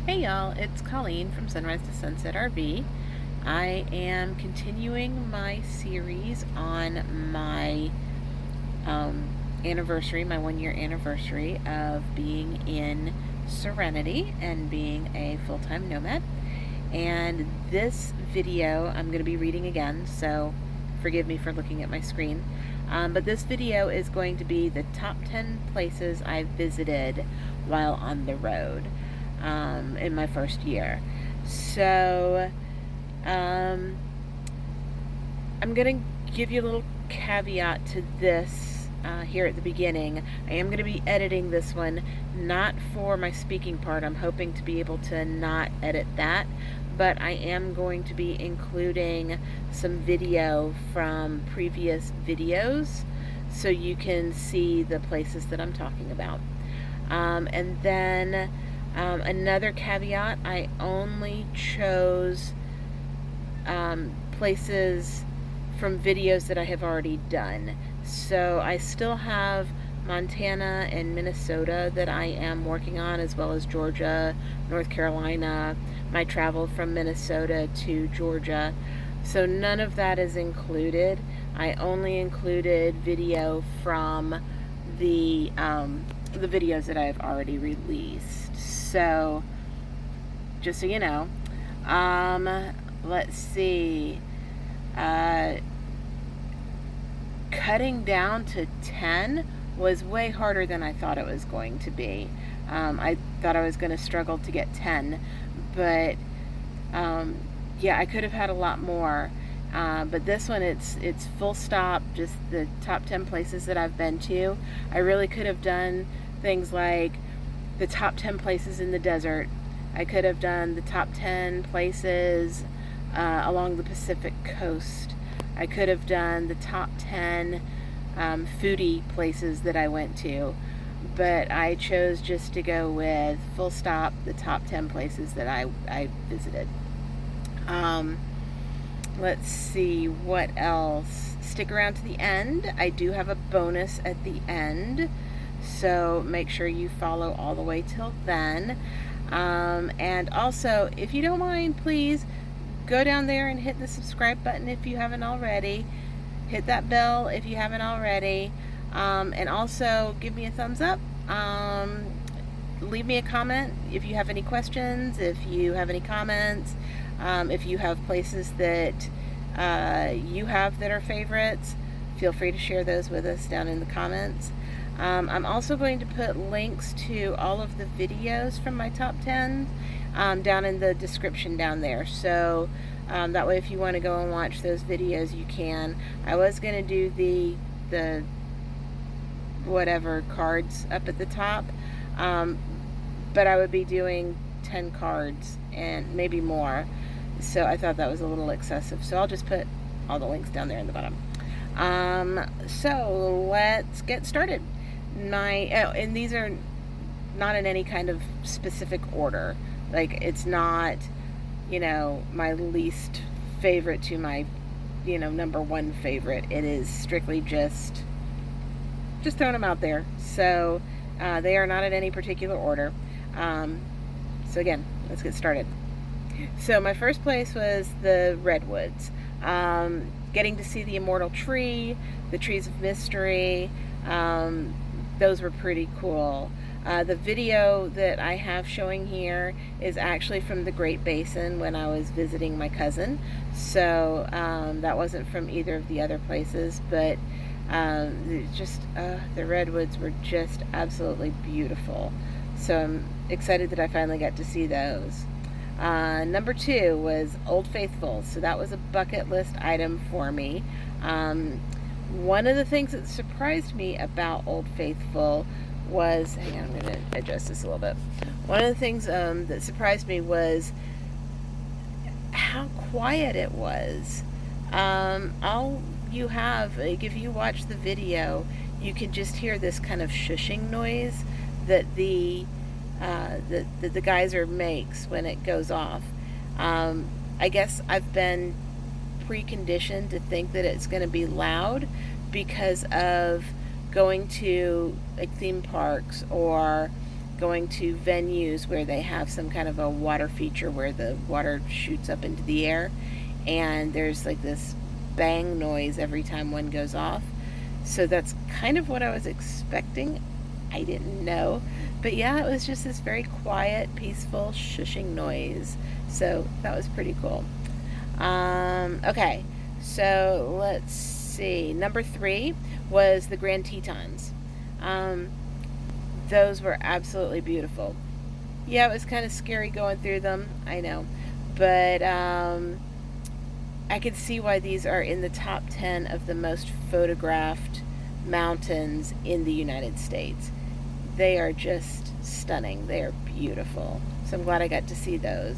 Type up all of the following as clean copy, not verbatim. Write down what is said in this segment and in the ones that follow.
Hey y'all, it's Colleen from Sunrise to Sunset RV. I am continuing my series on my anniversary, my 1 year anniversary of being in Serenity and being a full-time nomad. And this video I'm going to be reading again, so forgive me for looking at my screen. But this video is going to be the top 10 places I visited while on the road in my first year. So I'm going to give you a little caveat to this here at the beginning. I am going to be editing this one, not for my speaking part. I'm hoping to be able to not edit that, but I am going to be including some video from previous videos so you can see the places that I'm talking about. And then another caveat, I only chose places from videos that I have already done. So I still have Montana and Minnesota that I am working on, as well as Georgia, North Carolina, my travel from Minnesota to Georgia. So none of that is included. I only included video from the videos that I've already released. So just so you know, let's see, cutting down to 10 was way harder than I thought it was going to be. I thought I was going to struggle to get 10, but yeah, I could have had a lot more. But this one, it's full stop, just the top 10 places that I've been to. I really could have done things like the top 10 places in the desert. I could have done the top 10 places along the Pacific coast. I could have done the top 10 foodie places that I went to, but I chose just to go with full stop, the top 10 places that I visited. Let's see what else. Stick around to the end. I do have a bonus at the end, so make sure you follow all the way till then. And also, if you don't mind, please go down there and hit the subscribe button if you haven't already. Hit that bell if you haven't already. And also give me a thumbs up. Leave me a comment if you have any questions, if you have any comments, if you have places that you have that are favorites. Feel free to share those with us down in the comments. I'm also going to put links to all of the videos from my top 10 down in the description down there. So that way, if you want to go and watch those videos, you can. I was going to do the whatever cards up at the top, but I would be doing 10 cards and maybe more. So I thought that was a little excessive. So I'll just put all the links down there in the bottom. So let's get started. And these are not in any kind of specific order. Like, it's not, my least favorite to my, number one favorite. It is strictly just throwing them out there. So they are not in any particular order. So again, let's get started. So my first place was the Redwoods. Getting to see the immortal tree, the trees of mystery, those were pretty cool. The video that I have showing here is actually from the Great Basin when I was visiting my cousin. So that wasn't from either of the other places, but the Redwoods were just absolutely beautiful. So I'm excited that I finally got to see those. Number 2 was Old Faithful. So that was a bucket list item for me. One of the things that surprised me about Old Faithful was, hang on, I'm going to adjust this a little bit. One of the things that surprised me was how quiet it was. All you have, like, if you watch the video, you can just hear this kind of shushing noise that the geyser makes when it goes off. I guess I've been preconditioned to think that it's going to be loud because of going to like theme parks or going to venues where they have some kind of a water feature where the water shoots up into the air, and there's like this bang noise every time one goes off. So that's kind of what I was expecting. I didn't know. But yeah, it was just this very quiet, peaceful, shushing noise. So that was pretty cool. Okay, so let's see. Number 3 was the Grand Tetons. Those were absolutely beautiful. Yeah, it was kind of scary going through them, I know. But I could see why these are in the top 10 of the most photographed mountains in the United States. They are just stunning. They are beautiful. So I'm glad I got to see those.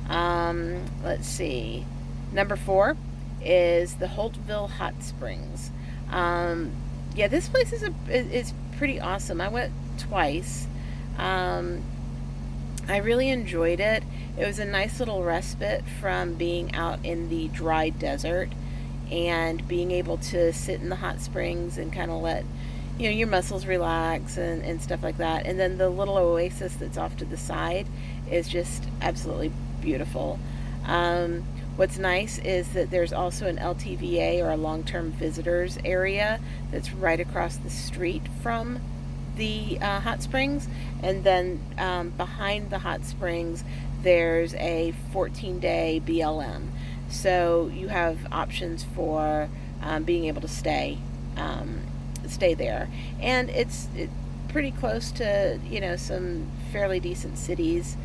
Let's see. Number 4 is the Holtville Hot Springs. Yeah, this place is pretty awesome. I went twice. I really enjoyed it. It was a nice little respite from being out in the dry desert and being able to sit in the hot springs and kind of let your muscles relax and stuff like that. And then the little oasis that's off to the side is just absolutely beautiful. What's nice is that there's also an LTVA, or a long-term visitors area, that's right across the street from the hot springs. And then behind the hot springs there's a 14-day BLM, so you have options for being able to stay there, and it's pretty close to some fairly decent cities,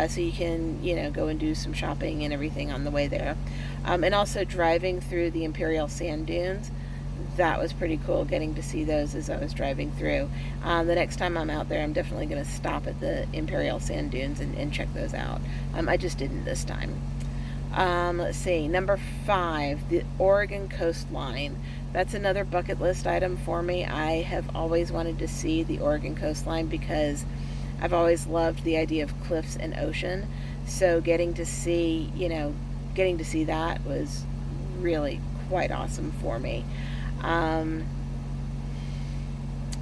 so you can go and do some shopping and everything on the way there, and also driving through the Imperial Sand Dunes. That was pretty cool, getting to see those as I was driving through. The next time I'm out there, I'm definitely going to stop at the Imperial Sand Dunes and check those out. I just didn't this time. Let's see, number 5, the Oregon coastline. That's another bucket list item for me. I have always wanted to see the Oregon coastline because I've always loved the idea of cliffs and ocean. So getting to see that was really quite awesome for me. I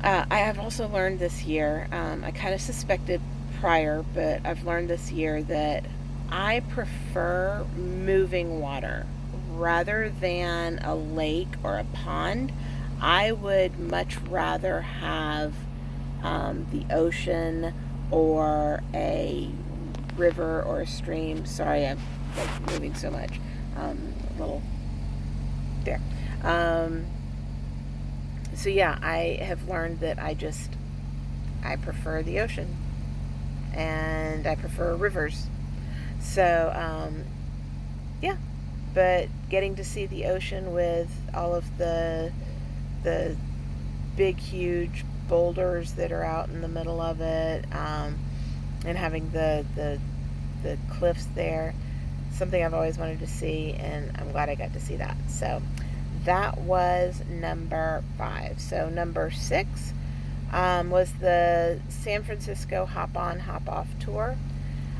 have also learned this year, I kind of suspected prior, but I've learned this year that I prefer moving water rather than a lake or a pond. I would much rather have the ocean or a river or a stream. Sorry, I'm like moving so much. Little there. So yeah, I have learned that I prefer the ocean, and I prefer rivers. So yeah, but getting to see the ocean with all of the big, huge boulders that are out in the middle of it, and having the cliffs there, something I've always wanted to see, and I'm glad I got to see that. So that was number 5. So number 6 was the San Francisco Hop On, Hop Off tour.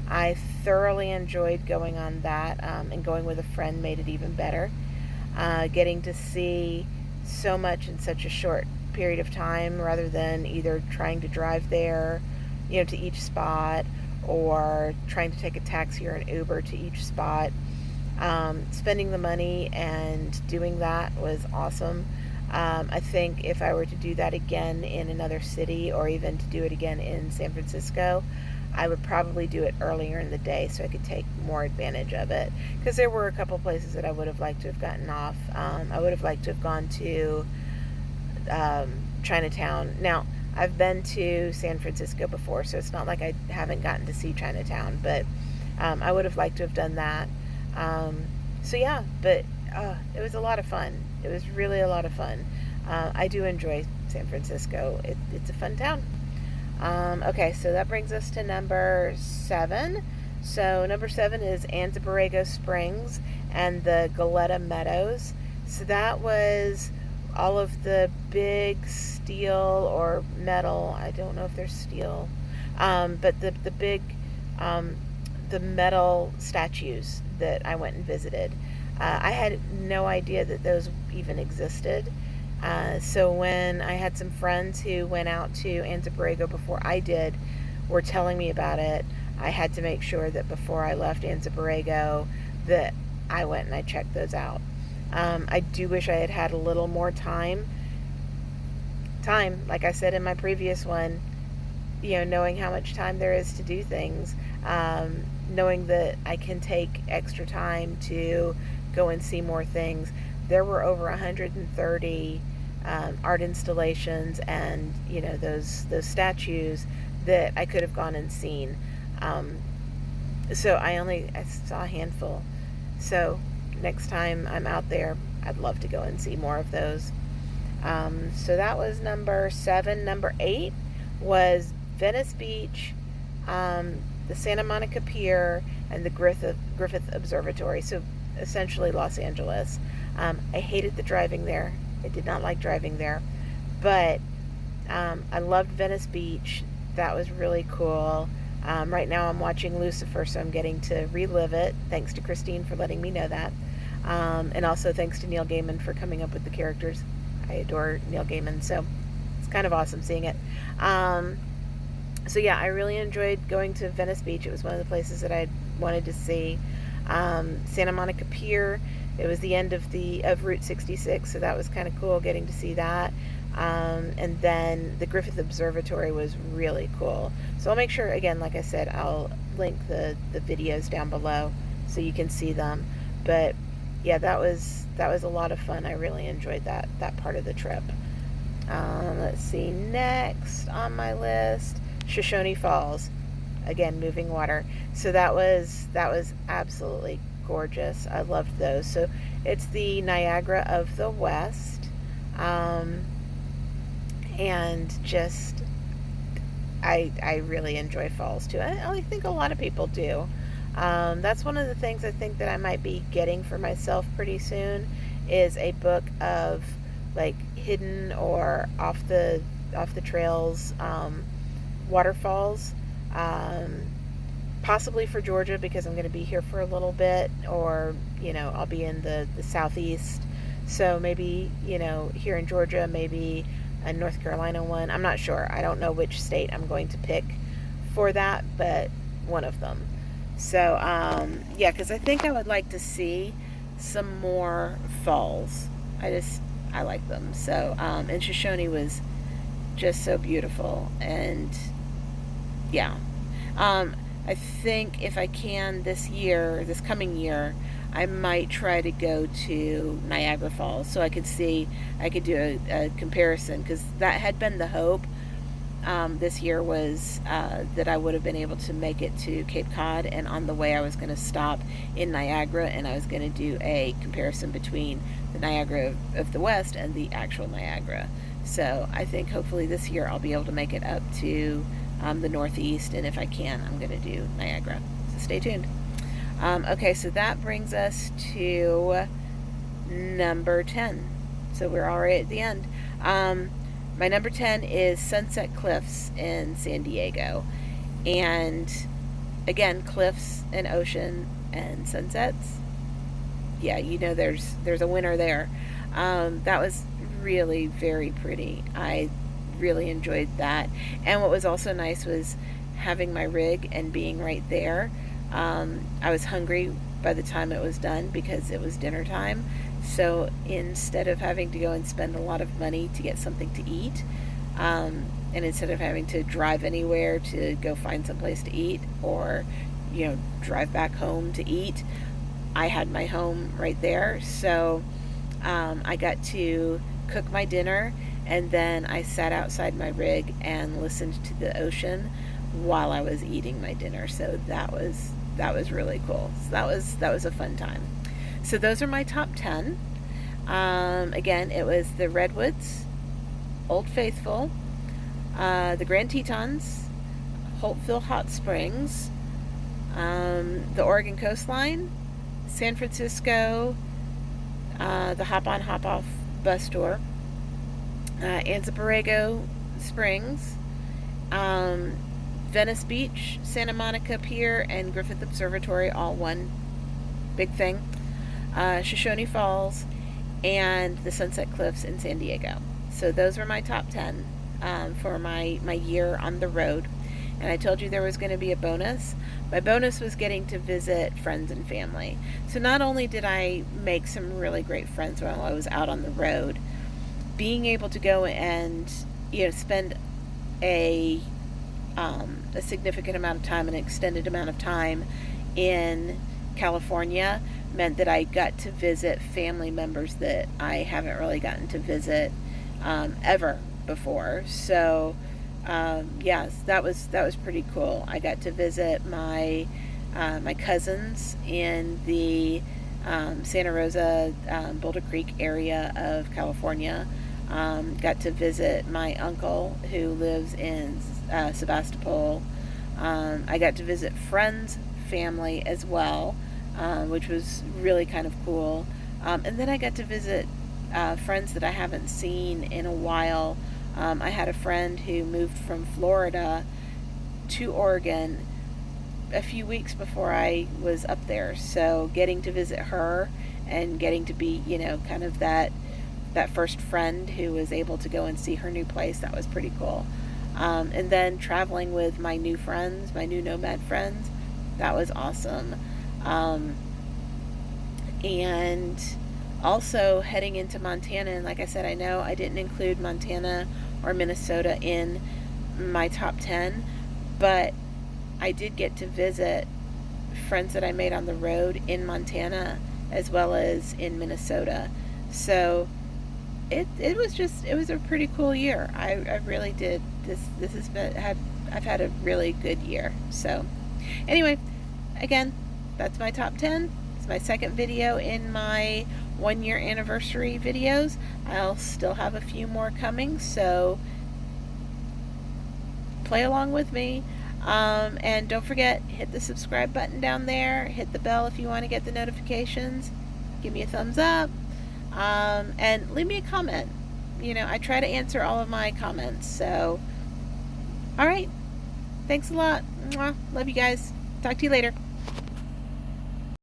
I thoroughly enjoyed going on that, and going with a friend made it even better. Getting to see so much in such a short period of time, rather than either trying to drive there, to each spot, or trying to take a taxi or an Uber to each spot. Spending the money and doing that was awesome. I think if I were to do that again in another city, or even to do it again in San Francisco, I would probably do it earlier in the day so I could take more advantage of it, because there were a couple places that I would have liked to have gotten off. I would have liked to have gone to Chinatown. Now, I've been to San Francisco before, so it's not like I haven't gotten to see Chinatown, but I would have liked to have done that. So yeah, but it was a lot of fun. It was really a lot of fun. I do enjoy San Francisco. It's a fun town. Okay, so that brings us to number 7. So number 7 is Anza Springs and the Goleta Meadows. So that was all of the big steel or metal, I don't know if they're steel, but the big the metal statues that I went and visited. I had no idea that those even existed. So when I had some friends who went out to Anza before I did, were telling me about it, I had to make sure that before I left Anza that I went and I checked those out. I do wish I had had a little more time. Like I said in my previous one, knowing how much time there is to do things, knowing that I can take extra time to go and see more things. There were over 130 art installations and those statues that I could have gone and seen. So I saw a handful. So next time I'm out there, I'd love to go and see more of those. So that was number 7. Number 8 was Venice Beach, the Santa Monica Pier, and the Griffith Observatory. So essentially Los Angeles. I hated the driving there. I did not like driving there. But I loved Venice Beach. That was really cool. Right now I'm watching Lucifer, so I'm getting to relive it. Thanks to Christine for letting me know that. And also thanks to Neil Gaiman for coming up with the characters. I adore Neil Gaiman, so it's kind of awesome seeing it. So yeah, I really enjoyed going to Venice Beach. It was one of the places that I wanted to see. Santa Monica Pier, it was the end of Route 66, so that was kind of cool getting to see that. And then the Griffith Observatory was really cool. So I'll make sure, again, like I said, I'll link the videos down below so you can see them. But yeah, that was a lot of fun. I really enjoyed that part of the trip. Let's see, next on my list, Shoshone Falls. Again, moving water. So that was absolutely gorgeous. I loved those. So it's the Niagara of the West. And just, I really enjoy falls too. I think a lot of people do. That's one of the things I think that I might be getting for myself pretty soon, is a book of like hidden or off the trails waterfalls, possibly for Georgia, because I'm going to be here for a little bit, or I'll be in the southeast, so maybe here in Georgia, maybe a North Carolina one. I'm not sure. I don't know which state I'm going to pick for that, but one of them. So yeah, because I think I would like to see some more falls. I like them. So and Shoshone was just so beautiful. And yeah, I think if I can this coming year, I might try to go to Niagara Falls so I could do a comparison, because that had been the hope this year, was that I would have been able to make it to Cape Cod, and on the way I was going to stop in Niagara, and I was going to do a comparison between the Niagara of the West and the actual Niagara. So I think hopefully this year I'll be able to make it up to the Northeast, and if I can, I'm going to do Niagara. So stay tuned. Okay, so that brings us to number 10. So we're already at the end. My number 10 is Sunset Cliffs in San Diego. And again, cliffs and ocean and sunsets. Yeah, there's a winner there. That was really very pretty. I really enjoyed that. And what was also nice was having my rig and being right there. I was hungry by the time it was done because it was dinner time. So instead of having to go and spend a lot of money to get something to eat, and instead of having to drive anywhere to go find someplace to eat, or drive back home to eat, I had my home right there. So I got to cook my dinner, and then I sat outside my rig and listened to the ocean while I was eating my dinner. So that was really cool. So that was a fun time. So those are my top 10. Again, it was the Redwoods, Old Faithful, the Grand Tetons, Holtville Hot Springs, the Oregon coastline, San Francisco, the Hop On Hop Off bus tour, Anza Springs, Venice Beach, Santa Monica Pier, and Griffith Observatory, all one big thing. Shoshone Falls, and the Sunset Cliffs in San Diego. So those were my top 10 for my year on the road. and I told you there was going to be a bonus. My bonus was getting to visit friends and family. So not only did I make some really great friends while I was out on the road, being able to go and, you know, spend a significant amount of time, an extended amount of time in California, meant that I got to visit family members that I haven't really gotten to visit ever before. So yes, that was pretty cool. I got to visit my cousins in the Santa Rosa, Boulder Creek area of California. Got to visit my uncle who lives in Sebastopol. I got to visit friends' family as well, which was really kind of cool. And then I got to visit friends that I haven't seen in a while. I had a friend who moved from Florida to Oregon a few weeks before I was up there. So getting to visit her and getting to be, you know, kind of that first friend who was able to go and see her new place, that was pretty cool. And then traveling with my new friends, my new nomad friends, that was awesome. And also heading into Montana, and like I said, I know I didn't include Montana or Minnesota in my top 10, but I did get to visit friends that I made on the road in Montana as well as in Minnesota. So it was a pretty cool year. I really did. I've had a really good year. So anyway, again, that's my top 10. It's my second video in my 1 year anniversary videos. I'll still have a few more coming, so play along with me. And don't forget, hit the subscribe button down there, hit the bell if you want to get the notifications, give me a thumbs up, and leave me a comment. You know, I try to answer all of my comments. So alright, thanks a lot. Mwah. Love you guys. Talk to you later.